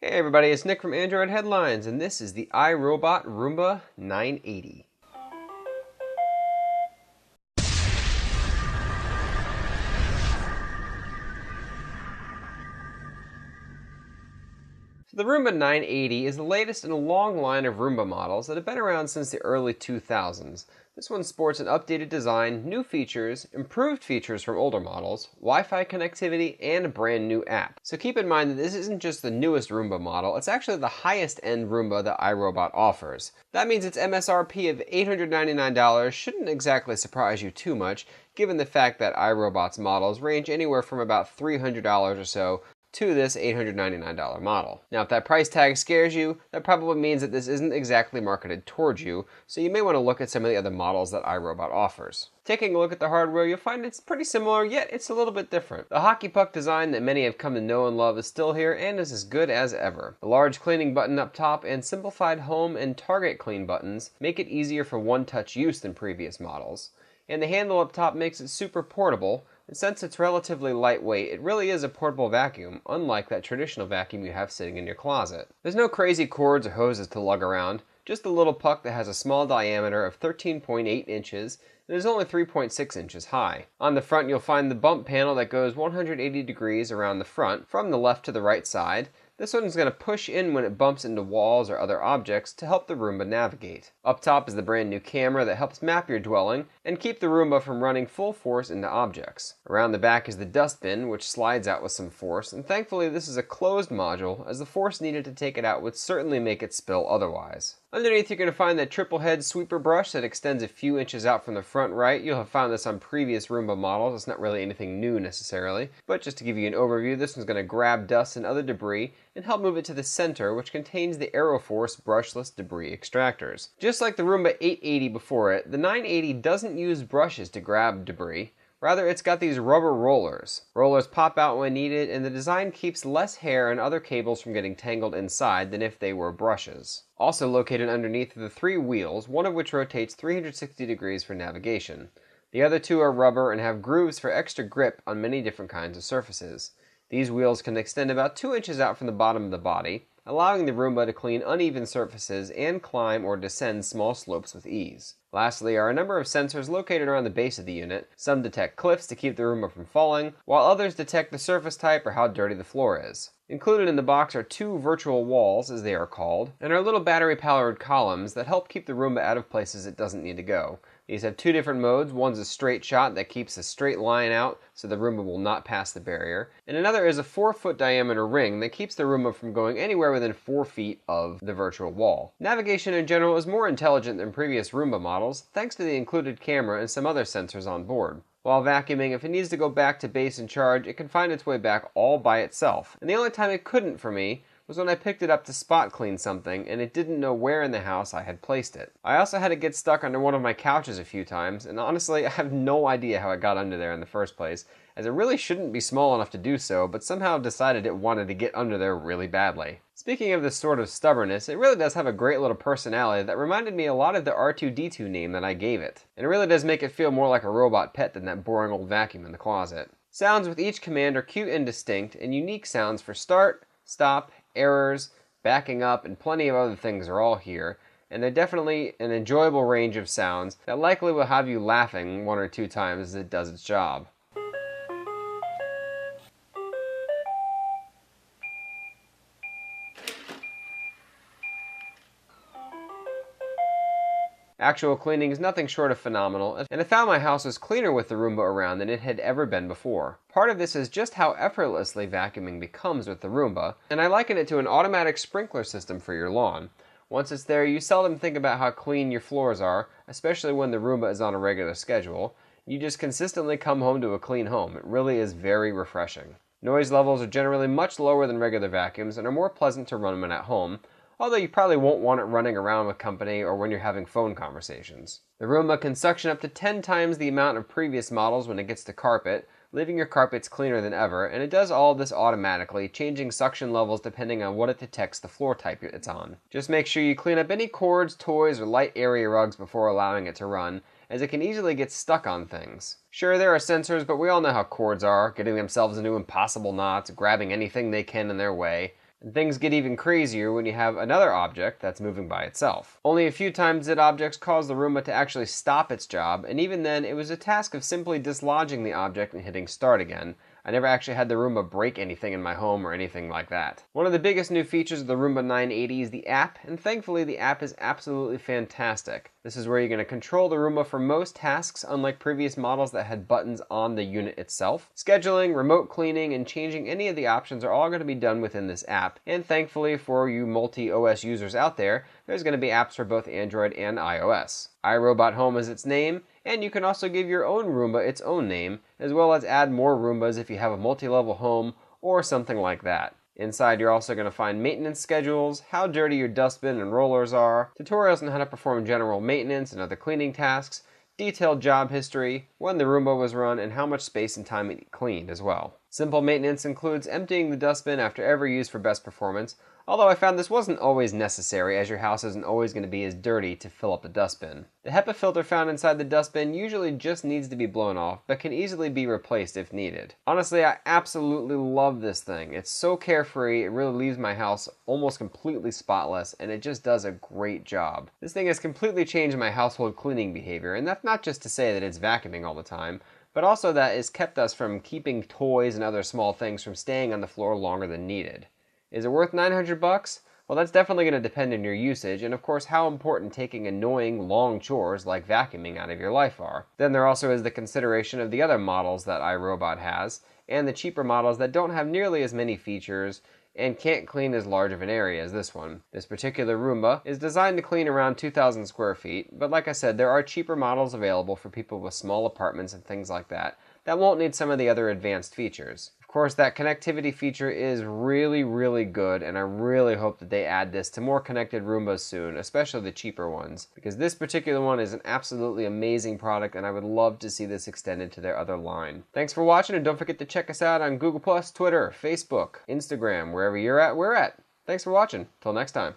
Hey everybody, it's Nick from Android Headlines, and this is the iRobot Roomba 980. So the Roomba 980 is the latest in a long line of Roomba models that have been around since the early 2000s. This one sports an updated design, new features, improved features from older models, Wi-Fi connectivity, and a brand new app. So keep in mind that this isn't just the newest Roomba model, it's actually the highest end Roomba that iRobot offers. That means its MSRP of $899 shouldn't exactly surprise you too much, given the fact that iRobot's models range anywhere from about $300 or so to this $899 model. Now, if that price tag scares you, that probably means that this isn't exactly marketed towards you, so you may want to look at some of the other models that iRobot offers. Taking a look at the hardware, you'll find it's pretty similar, yet it's a little bit different. The hockey puck design that many have come to know and love is still here and is as good as ever. The large cleaning button up top and simplified home and target clean buttons make it easier for one-touch use than previous models. And the handle up top makes it super portable, and since it's relatively lightweight, it really is a portable vacuum, unlike that traditional vacuum you have sitting in your closet. There's no crazy cords or hoses to lug around, just a little puck that has a small diameter of 13.8 inches and is only 3.6 inches high. On the front you'll find the bump panel that goes 180 degrees around the front, from the left to the right side. This one is going to push in when it bumps into walls or other objects to help the Roomba navigate. Up top is the brand new camera that helps map your dwelling and keep the Roomba from running full force into objects. Around the back is the dustbin, which slides out with some force, and thankfully this is a closed module, as the force needed to take it out would certainly make it spill otherwise. Underneath you're going to find that triple head sweeper brush that extends a few inches out from the front right. You'll have found this on previous Roomba models. It's not really anything new necessarily, but just to give you an overview, this one's going to grab dust and other debris and help move it to the center, which contains the AeroForce brushless debris extractors. Just like the Roomba 880 before it, the 980 doesn't use brushes to grab debris. Rather, it's got these rubber rollers. Rollers pop out when needed, and the design keeps less hair and other cables from getting tangled inside than if they were brushes. Also located underneath are the three wheels, one of which rotates 360 degrees for navigation. The other two are rubber and have grooves for extra grip on many different kinds of surfaces. These wheels can extend about 2 inches out from the bottom of the body, allowing the Roomba to clean uneven surfaces and climb or descend small slopes with ease. Lastly are a number of sensors located around the base of the unit. Some detect cliffs to keep the Roomba from falling, while others detect the surface type or how dirty the floor is. Included in the box are two virtual walls, as they are called, and are little battery-powered columns that help keep the Roomba out of places it doesn't need to go. These have two different modes. One's a straight shot that keeps a straight line out so the Roomba will not pass the barrier, and another is a 4-foot diameter ring that keeps the Roomba from going anywhere within 4 feet of the virtual wall. Navigation in general is more intelligent than previous Roomba models, thanks to the included camera and some other sensors on board. While vacuuming, if it needs to go back to base and charge, it can find its way back all by itself. And the only time it couldn't for me was when I picked it up to spot clean something and it didn't know where in the house I had placed it. I also had it get stuck under one of my couches a few times, and honestly I have no idea how it got under there in the first place, as it really shouldn't be small enough to do so, but somehow decided it wanted to get under there really badly. Speaking of this sort of stubbornness, it really does have a great little personality that reminded me a lot of the R2-D2 name that I gave it. And it really does make it feel more like a robot pet than that boring old vacuum in the closet. Sounds with each command are cute and distinct, and unique sounds for start, stop, errors, backing up, and plenty of other things are all here. And they're definitely an enjoyable range of sounds that likely will have you laughing 1 or 2 times as it does its job. Actual cleaning is nothing short of phenomenal, and I found my house was cleaner with the Roomba around than it had ever been before. Part of this is just how effortlessly vacuuming becomes with the Roomba, and I liken it to an automatic sprinkler system for your lawn. Once it's there, you seldom think about how clean your floors are, especially when the Roomba is on a regular schedule. You just consistently come home to a clean home. It really is very refreshing. Noise levels are generally much lower than regular vacuums and are more pleasant to run when at home, although you probably won't want it running around with company or when you're having phone conversations. The Roomba can suction up to 10 times the amount of previous models when it gets to carpet, leaving your carpets cleaner than ever, and it does all of this automatically, changing suction levels depending on what it detects the floor type it's on. Just make sure you clean up any cords, toys, or light area rugs before allowing it to run, as it can easily get stuck on things. Sure, there are sensors, but we all know how cords are, getting themselves into impossible knots, grabbing anything they can in their way. And things get even crazier when you have another object that's moving by itself. Only a few times did objects cause the Roomba to actually stop its job, and even then it was a task of simply dislodging the object and hitting start again. I never actually had the Roomba break anything in my home or anything like that. One of the biggest new features of the Roomba 980 is the app, and thankfully the app is absolutely fantastic. This is where you're going to control the Roomba for most tasks, unlike previous models that had buttons on the unit itself. Scheduling, remote cleaning, and changing any of the options are all going to be done within this app, and thankfully for you multi-OS users out there, there's going to be apps for both Android and iOS. iRobot Home is its name, and you can also give your own Roomba its own name, as well as add more Roombas if you have a multi-level home or something like that. Inside you're also going to find maintenance schedules, how dirty your dustbin and rollers are, tutorials on how to perform general maintenance and other cleaning tasks, detailed job history, when the Roomba was run, and how much space and time it cleaned as well. Simple maintenance includes emptying the dustbin after every use for best performance, although I found this wasn't always necessary, as your house isn't always going to be as dirty to fill up the dustbin. The HEPA filter found inside the dustbin usually just needs to be blown off, but can easily be replaced if needed. Honestly, I absolutely love this thing. It's so carefree, it really leaves my house almost completely spotless, and it just does a great job. This thing has completely changed my household cleaning behavior, and that's not just to say that it's vacuuming all the time, but also that it's kept us from keeping toys and other small things from staying on the floor longer than needed. Is it worth $900? Well, that's definitely going to depend on your usage and of course how important taking annoying long chores like vacuuming out of your life are. Then there also is the consideration of the other models that iRobot has, and the cheaper models that don't have nearly as many features and can't clean as large of an area as this one. This particular Roomba is designed to clean around 2,000 square feet, but like I said, there are cheaper models available for people with small apartments and things like that won't need some of the other advanced features. Of course, that connectivity feature is really good, and I really hope that they add this to more connected Roombas soon, especially the cheaper ones, because this particular one is an absolutely amazing product, and I would love to see this extended to their other line. Thanks for watching, and don't forget to check us out on Google+, Twitter, Facebook, Instagram, wherever you're at, we're at. Thanks for watching. Till next time.